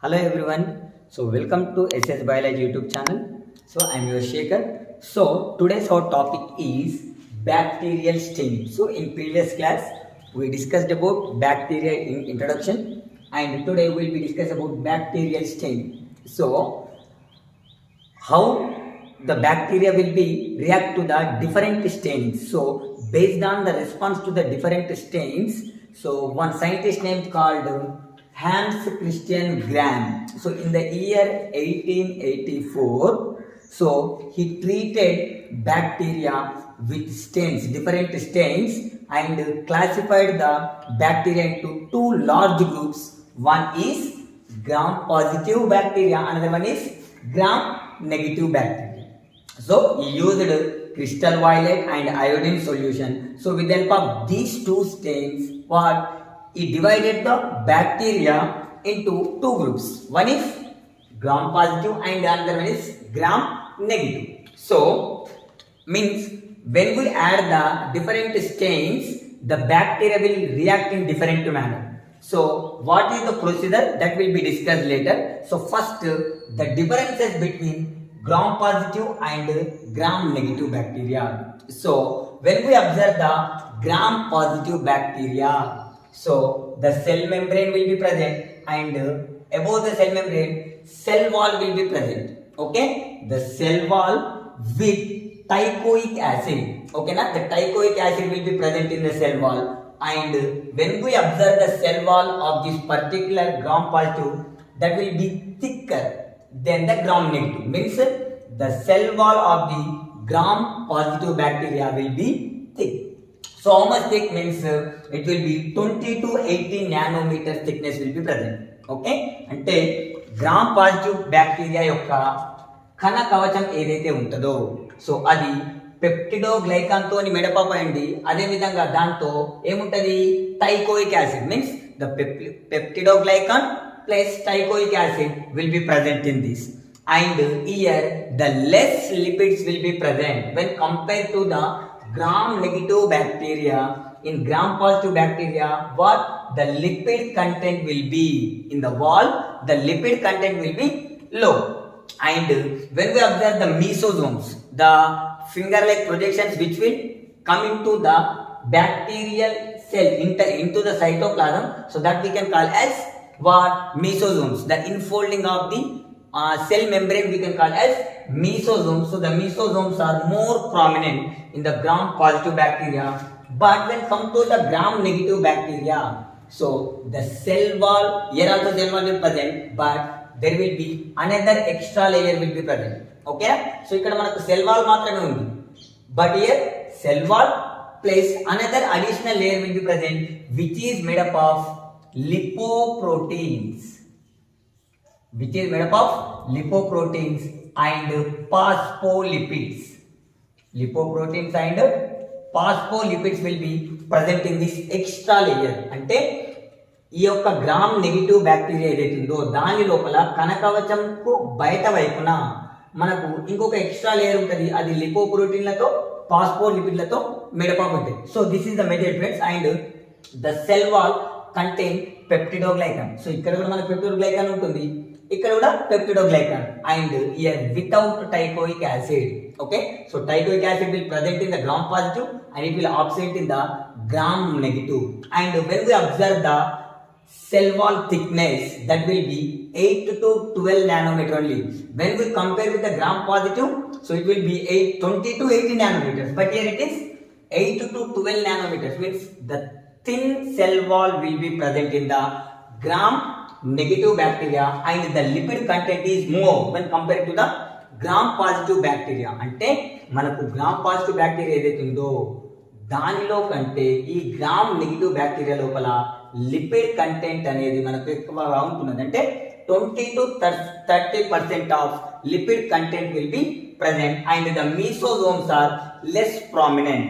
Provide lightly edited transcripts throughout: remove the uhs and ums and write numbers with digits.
Hello everyone. So welcome to SS Biology YouTube channel. So I'm your Shekhar. So today's our topic is bacterial staining. So in previous class we discussed about bacteria in introduction, and today we'll be discussing about bacterial staining. So how the bacteria will be react to the different stains. So based on the response to the different stains, so one scientist named called Hans Christian Gram. So in the year 1884, so he treated bacteria with stains, different stains, and classified the bacteria into two large groups. One is gram-positive bacteria, another one is gram-negative bacteria. So he used crystal violet and iodine solution. So with the help of these two stains, he divided the bacteria into two groups. One is gram positive and another one is gram negative. So means when we add the different stains, the bacteria will react in different manner. So what is the procedure, that will be discussed later. So first, the differences between gram positive and gram negative bacteria. So when we observe the gram positive bacteria, so the cell membrane will be present, and above the cell membrane, cell wall will be present. Okay, the cell wall with teichoic acid. Okay, now the teichoic acid will be present in the cell wall, and when we observe the cell wall of this particular gram positive, that will be thicker than the gram negative. Means the cell wall of the gram positive bacteria will be thick. So how much thick? Means it will be 20 to 80 nanometer thickness will be present. Okay, అంటే gram positive bacteria యొక్క కణ కవచం ఏదైతే ఉంటుందో, so అది peptidoglycan తోని మెడపపండి. అదే విధంగా దాంతో ఏముంటది, teichoic acid. Means the peptidoglycan plus teichoic acid will be present in this, and here the less lipids will be present when compared to the gram negative bacteria. In gram positive bacteria, what the lipid content will be in the wall, the lipid content will be low. And when we observe the mesosomes, the finger like projections which will come into the bacterial cell into the cytoplasm, so that we can call as what, mesosomes. The infolding of the cell membrane we can call as mesosomes. So the mesosomes are more prominent in the gram positive bacteria, but when come to the gram negative bacteria, so the cell wall, here also cell wall will present, but there will be another extra layer will be present. Okay, so ఇక్కడ మనకు cell wall మాత్రమే ఉంది, but here cell wall plus another additional layer will be present, which is made up of lipoproteins, and phospholipids. Lipoproteins and phospholipids will be present in this extra layer. అంటే ఈ యొక్క gram negative bacteria ఏదైతే ఉందో దాని లోపల కణకవచంకు బయట వైపున మనకు ఇంకొక ఎక్స్ట్రా లేయర్ ఉంటుంది, అది లిపోప్రోటీన్లతో ఫాస్ఫోలిపిడ్లతో మేడప్ ఉంటుంది. So this is the major difference. And the cell wall contain peptidoglycan. So ఇక్కడ కూడా మనకు పెప్టిడోగ్లైకాన్ ఉంటుంది, ఇక్కడ కూడా peptidoglycan, and here without teichoic acid. Okay, so teichoic acid will present in the gram positive and it will absent in the gram negative. And when we observe the cell wall thickness, that will be 8 to 12 nanometer only. When we compare with the gram positive, so it will be 20 to 80 nanometers, but here it is 8 to 12 nanometers. Means the thin cell wall will be present in the gram negative bacteria, and the lipid content is more when compared to the gram positive bacteria. అంటే మనకు gram positive bacteria ఏదైతే ఉందో దానిలో కంటే ఈ gram negative bacteria లోపల lipid content అనేది మనకు ఎక్కువగా ఉంటున్నది. అంటే 20 to 30% of lipid content will be present, and the mesosomes are less prominent.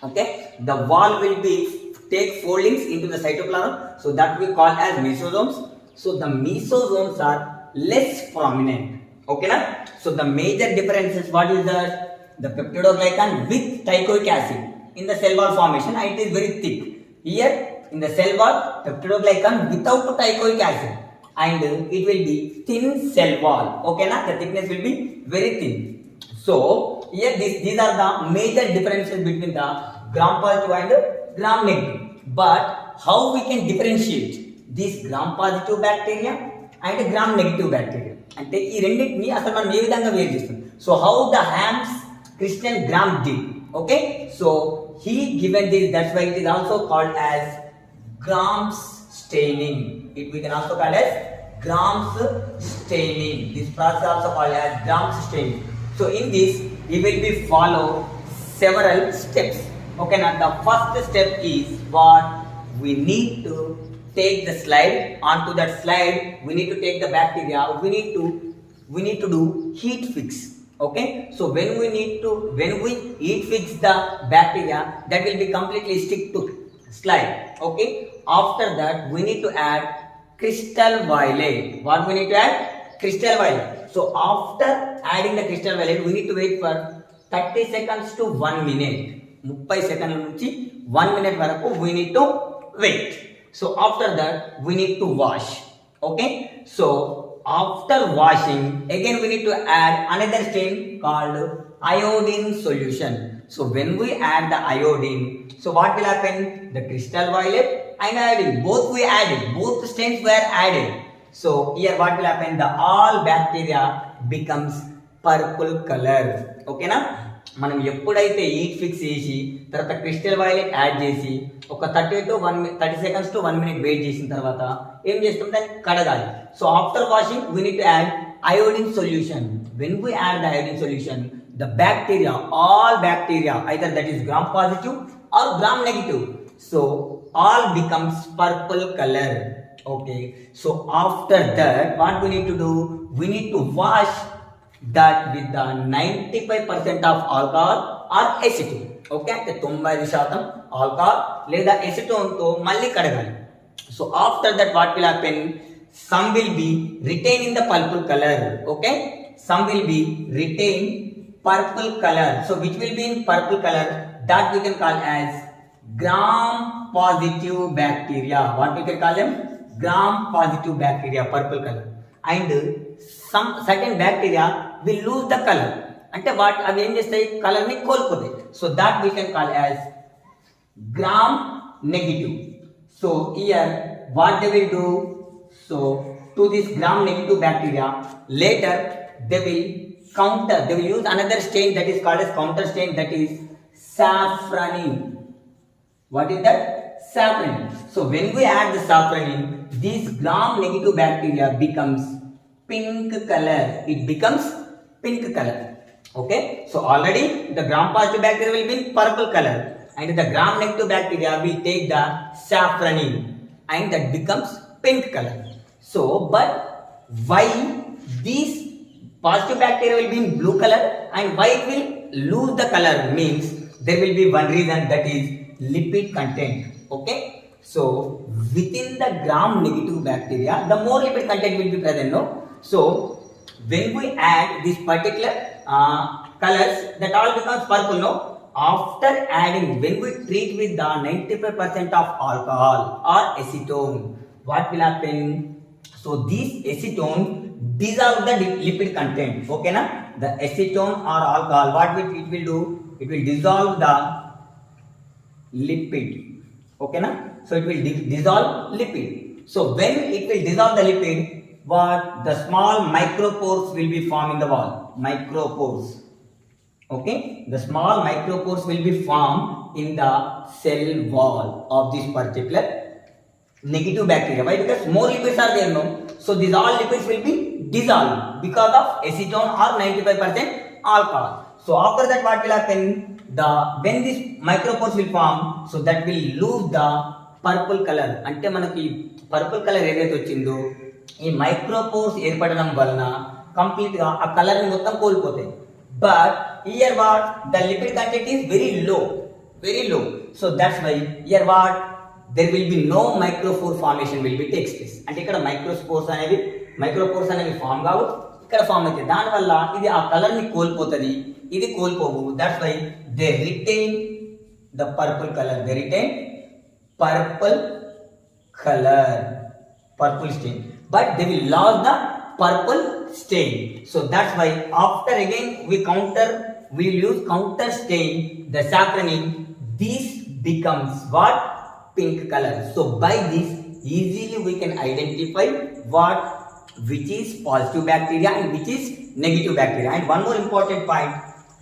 Okay, the wall will be take foldings into the cytoplasm, so that we call as mesosomes. So the mesosomes are less prominent. Okay, na? So the major difference is, what is that? The peptidoglycan with teichoic acid in the cell wall formation, and it is very thick. Here in the cell wall, peptidoglycan without teichoic acid, and it will be thin cell wall. Okay, na? The thickness will be very thin. So here these are the major differences between the gram positive and gram negative. But how we can differentiate this gram positive bacteria and gram negative bacteria? అంటే ఈ రెండింటిని అసలు మనం ఏ విధంగా వేరు చేస్తాం? So how the Hans Christian Gram did? Okay, so he given this, that's why it is also called as Gram's staining. We can also call as Gram's staining. This process also called as Gram's staining. So in this we will be follow several steps. Okay, now the first step is what we need to take the slide. Onto that slide we need to take the bacteria. We need to do heat fix. Okay, so when we heat fix the bacteria, that will be completely stick to slide. Okay, after that we need to add crystal violet. What we need to add? Crystal violet. So after adding the crystal violet, we need to wait for 30 seconds to 1 minute. 30 సెకండ్ల నుంచి 1 minute వరకు we need to wait. So after that we need to wash. Okay, so after washing again we need to add another stain called iodine solution. So when we add the iodine, so what will happen? The crystal violet and iodine, both stains were added. So here what will happen? The all bacteria becomes purple color. Okay na? మనం ఎప్పుడైతే heat fix చేసి తర్వాత crystal violet add చేసి ఒక 30 seconds to 1 minute wait చేసిన తర్వాత ఏం చేస్తాం? దాన్ని కడగాలి. So after washing we need to add iodine solution. When we add the iodine solution, the bacteria, all bacteria, either that is gram positive or gram negative, so all becomes purple color. Okay, so after that what we need to do? We need to wash that with the 95% of alcohol or acetone. Okay, అంటే 95% alcohol లేదా acetone తో మళ్ళీ కడగాలి. So after that what will happen? Some will be retained in the purple color. Okay, some will be retained purple color. So which will be in purple color? That we can call as gram positive bacteria. What we can call them? Gram positive bacteria, purple color. And some certain bacteria will lose the color. అంటే what అవి ఏం చేస్తాయి? Colour ని కోల్పోతాయి. So that we can call as gram negative. So here what they will do? So to this gram negative bacteria, later they will use another stain that is called as counter stain, that is safranin. What is that? Safranin. So when we add the safranin, this gram negative bacteria becomes pink color. It becomes pink color. Okay, so already the gram positive bacteria will be in purple color, and the gram negative bacteria will take the safranin and that becomes pink color. So but why these positive bacteria will be in blue color and why it will lose the color? Means there will be one reason, that is lipid content. Okay, so within the gram negative bacteria the more lipid content will be present, no? So when we add this particular colors, that all becomes purple, no? After adding, when we treat with the 95% of alcohol or acetone, what will happen? So this acetone dissolve the lipid content. Okay na? The acetone or alcohol, what it will do? It will dissolve the lipid. Okay na? So it will dissolve lipid. So when it will dissolve the lipid, what? The small micropores will be formed in the wall. Micropores. Okay, the small micropores will be formed in the cell wall of this particular negative bacteria. Why? Because more lipids are there, no? So these all lipids will be dissolved because of acetone or 95% alcohol. So after that what will happen? When these micropores will form, so that will lose the purple color. అంటే మనకి purple colour ఏదైతే వచ్చిందో ఈ మైక్రోపోర్స్ ఏర్పడడం వలన complete గా ఆ colour ని మొత్తం కోల్పోతాయి. But here what? The lipid content is very low. So that's why here what? There will be no micropore formation will be takes place. అంటే ఇక్కడ మైక్రోపోర్స్ అనేవి ఫామ్ కావు, ఇక్కడ ఫామ్ అవుతాయి. దానివల్ల ఇది ఆ కలర్ ని కోల్పోతుంది, ఇది కోల్పోవు. That's why they retain the purple colour. They retain purple color, purple stain. but they will lose the purple stain. So that's why after again we will use counter stain the saffron ink. This becomes what? Pink color. So by this easily we can identify which is positive bacteria and which is negative bacteria. And one more important point,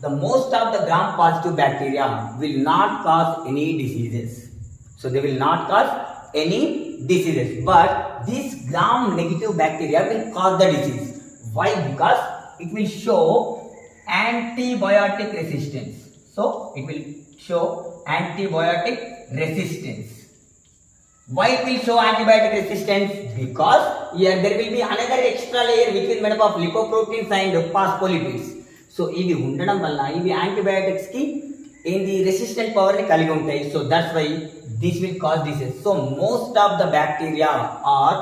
the most of the gram positive bacteria will not cause any diseases. So they will not cause any diseases, but this gram negative bacteria will cause the disease. Why? Because it will show antibiotic resistance. So it will show antibiotic resistance. Why it will show antibiotic resistance? Because here there will be another extra layer which is made up of lipoproteins and phospholipids. So ఇవి ఉండడం వల్ల ఇవి antibiotics కి ఏంది resistant power ని కలిగి ఉంటాయి. So that's why this will cause disease. So most of the bacteria are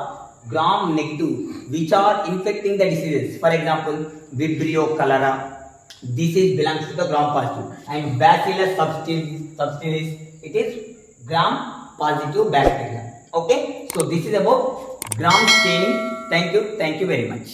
gram negative which are infecting the diseases. For example, Vibrio cholera, this is belongs to the gram positive, and Bacillus subtilis, it is gram positive bacteria. Okay, so this is about gram staining. Thank you very much.